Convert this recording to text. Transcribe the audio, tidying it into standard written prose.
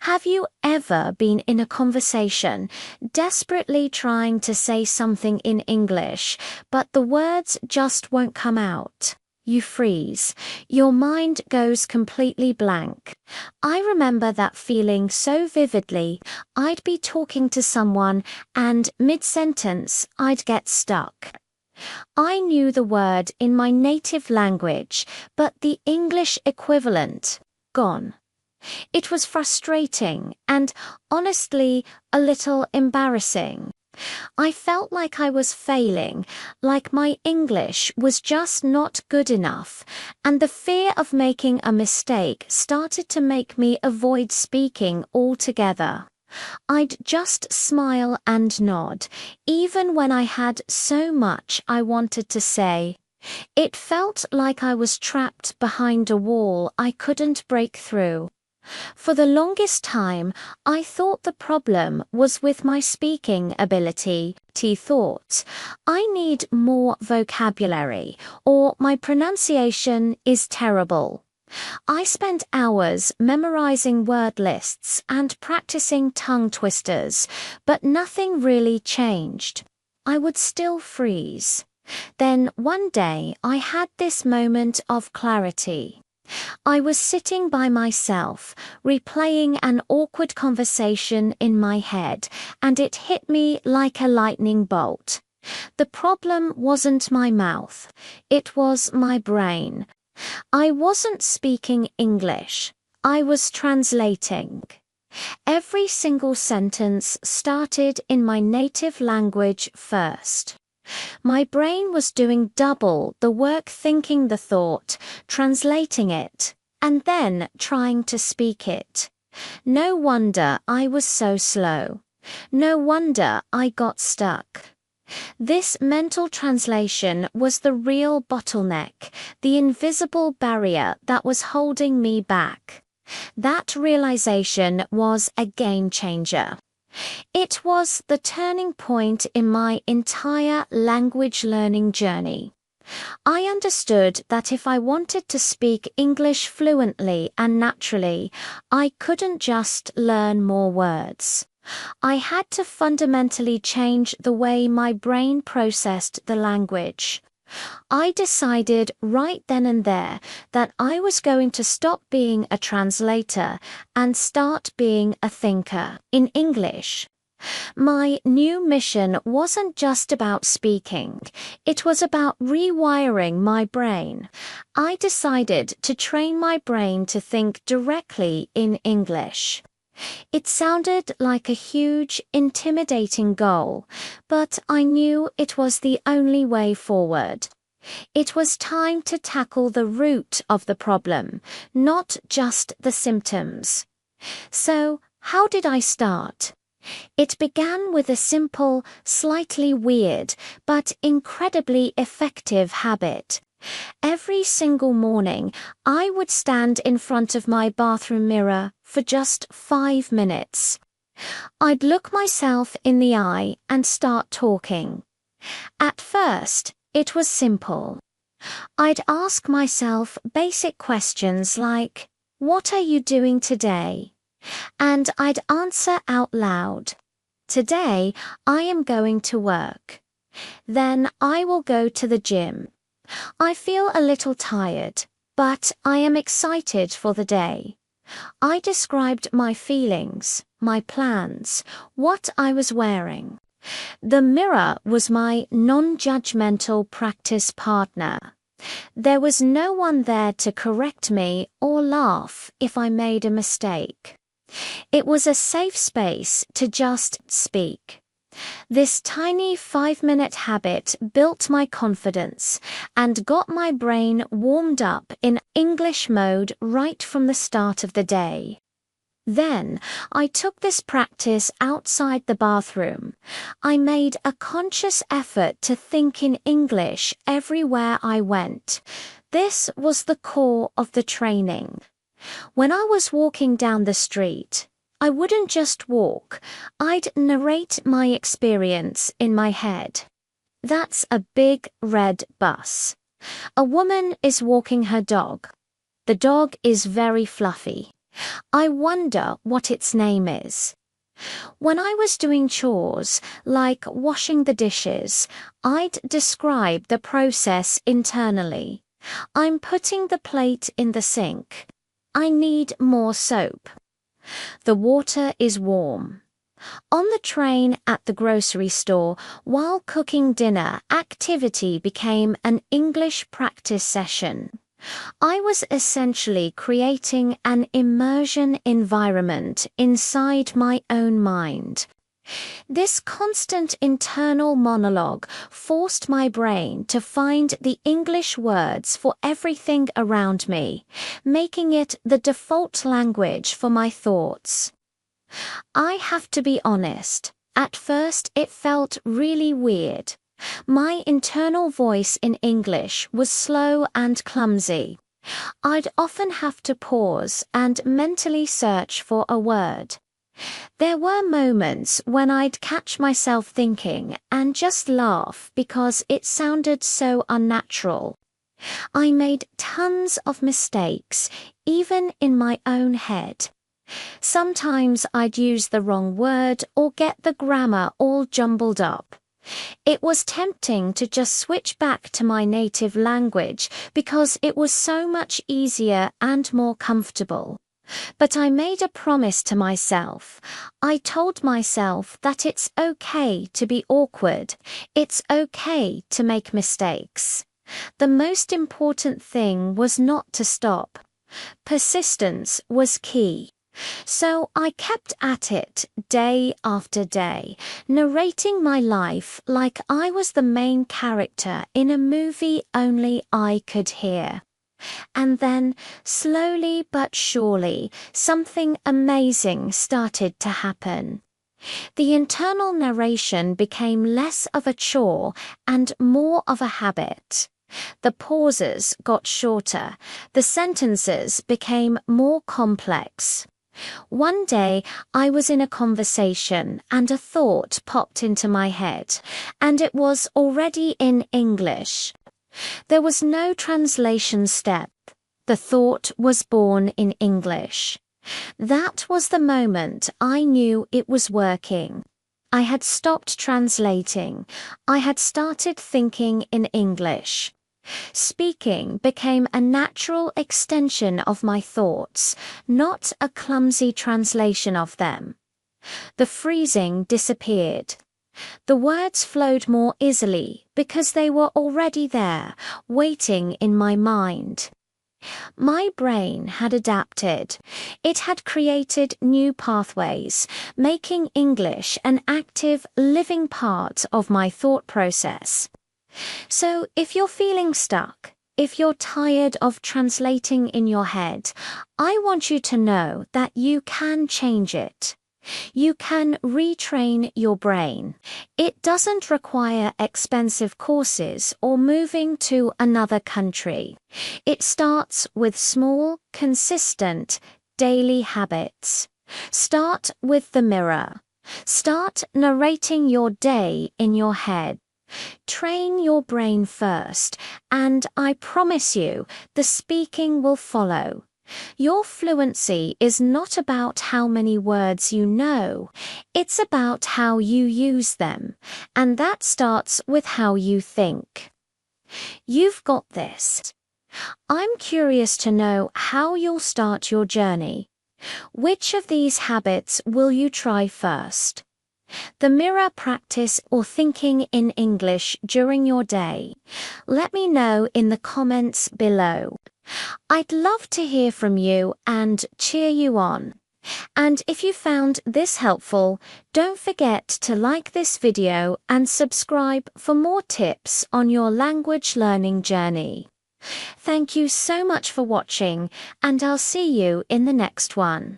Have you ever been in a conversation, desperately trying to say something in English, but the words just won't come out? You freeze. Your mind goes completely blank. I remember that feeling so vividly. I'd be talking to someone and mid-sentence I'd get stuck. I knew the word in my native language, but the English equivalent, gone. It was frustrating and, honestly, a little embarrassing. I felt like I was failing, like my English was just not good enough, and the fear of making a mistake started to make me avoid speaking altogether. I'd just smile and nod, even when I had so much I wanted to say. It felt like I was trapped behind a wall I couldn't break through. For the longest time, I thought the problem was with my speaking ability. Thought, I need more vocabulary, or my pronunciation is terrible. I spent hours memorizing word lists and practicing tongue twisters, but nothing really changed. I would still freeze. Then one day I had this moment of clarity. I was sitting by myself, replaying an awkward conversation in my head, and it hit me like a lightning bolt. The problem wasn't my mouth, it was my brain. I wasn't speaking English, I was translating. Every single sentence started in my native language first. My brain was doing double the work thinking the thought, translating it, and then trying to speak it. No wonder I was so slow. No wonder I got stuck. This mental translation was the real bottleneck, the invisible barrier that was holding me back. That realization was a game changer. It was the turning point in my entire language learning journey. I understood that if I wanted to speak English fluently and naturally, I couldn't just learn more words. I had to fundamentally change the way my brain processed the language. I decided right then and there that I was going to stop being a translator and start being a thinker in English. My new mission wasn't just about speaking, it was about rewiring my brain. I decided to train my brain to think directly in English. It sounded like a huge, intimidating goal, but I knew it was the only way forward. It was time to tackle the root of the problem, not just the symptoms. So, how did I start? It began with a simple, slightly weird, but incredibly effective habit. Every single morning, I would stand in front of my bathroom mirror for just 5 minutes. I'd look myself in the eye and start talking. At first, it was simple. I'd ask myself basic questions like, "What are you doing today?" And I'd answer out loud, "Today, I am going to work." Then I will go to the gym. I feel a little tired, but I am excited for the day. I described my feelings, my plans, what I was wearing. The mirror was my non-judgmental practice partner. There was no one there to correct me or laugh if I made a mistake. It was a safe space to just speak. This tiny 5-minute habit built my confidence and got my brain warmed up in English mode right from the start of the day. Then, I took this practice outside the bathroom. I made a conscious effort to think in English everywhere I went. This was the core of the training. When I was walking down the street, I wouldn't just walk, I'd narrate my experience in my head. That's a big red bus. A woman is walking her dog. The dog is very fluffy. I wonder what its name is. When I was doing chores, like washing the dishes, I'd describe the process internally. I'm putting the plate in the sink. I need more soap. The water is warm. On the train at the grocery store, while cooking dinner, activity became an English practice session. I was essentially creating an immersion environment inside my own mind. This constant internal monologue forced my brain to find the English words for everything around me, making it the default language for my thoughts. I have to be honest, at first it felt really weird. My internal voice in English was slow and clumsy. I'd often have to pause and mentally search for a word. There were moments when I'd catch myself thinking and just laugh because it sounded so unnatural. I made tons of mistakes, even in my own head. Sometimes I'd use the wrong word or get the grammar all jumbled up. It was tempting to just switch back to my native language because it was so much easier and more comfortable. But I made a promise to myself. I told myself that it's okay to be awkward. It's okay to make mistakes. The most important thing was not to stop. Persistence was key. So I kept at it day after day, narrating my life like I was the main character in a movie only I could hear. And then, slowly but surely, something amazing started to happen. The internal narration became less of a chore and more of a habit. The pauses got shorter, the sentences became more complex. One day, I was in a conversation and a thought popped into my head, and it was already in English. There was no translation step. The thought was born in English. That was the moment I knew it was working. I had stopped translating. I had started thinking in English. Speaking became a natural extension of my thoughts, not a clumsy translation of them. The freezing disappeared. The words flowed more easily because they were already there, waiting in my mind. My brain had adapted. It had created new pathways, making English an active, living part of my thought process. So if you're feeling stuck, if you're tired of translating in your head, I want you to know that you can change it. You can retrain your brain. It doesn't require expensive courses or moving to another country. It starts with small, consistent, daily habits. Start with the mirror. Start narrating your day in your head. Train your brain first, and I promise you, the speaking will follow. Your fluency is not about how many words you know, it's about how you use them, and that starts with how you think. You've got this. I'm curious to know how you'll start your journey. Which of these habits will you try first? The mirror practice or thinking in English during your day? Let me know in the comments below. I'd love to hear from you and cheer you on. And if you found this helpful, don't forget to like this video and subscribe for more tips on your language learning journey. Thank you so much for watching, and I'll see you in the next one.